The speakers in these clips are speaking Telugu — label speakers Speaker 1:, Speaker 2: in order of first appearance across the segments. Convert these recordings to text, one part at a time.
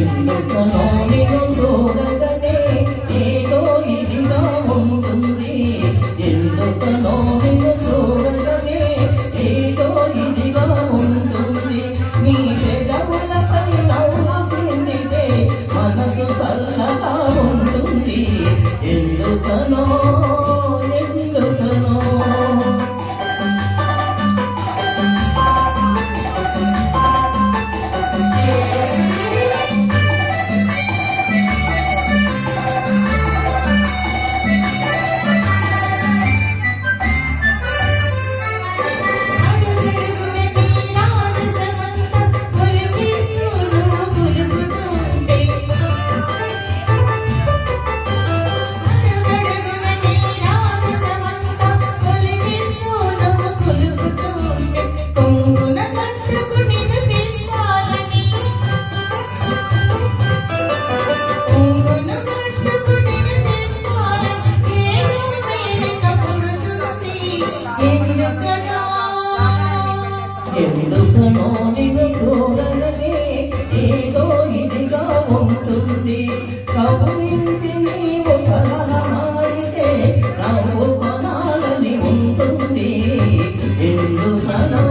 Speaker 1: ఎందుకనో నిన్ను చూడగానే ఏదో ఇదిగా ఉంటుంది. ఎందుకనో నిన్ను చూడగానే ఏదో ఇదిగా ఉంటుంది. నీ పెదవులపై నవ్వు చిందితే మనసు చల్లగా ఉంటుంది. ఎందుకనో ఎందుకనో ఎందుకనో నిన్ను చూడగానే ఏదో ఇదిగా ఉంటుంది. కవ్వించి నీవు కలహమాడితే నవ్వు కొనాలని ఉంటుంది. ఎందుకనో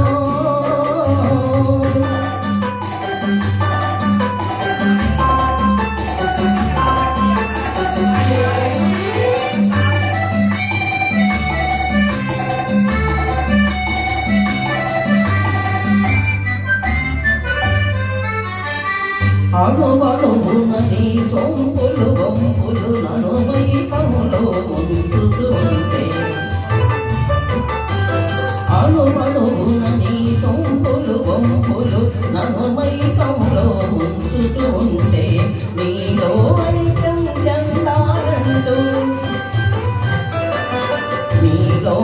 Speaker 1: అణువణువున నీ సొంపులు వంపులు నన్ను మైకములో ముంచుతుంటే. అణువణువున నీ సొంపులు వంపులు నన్ను మైకములో ముంచుతుంటే. నీలో ఐక్యం చెందాలంటూ నీలో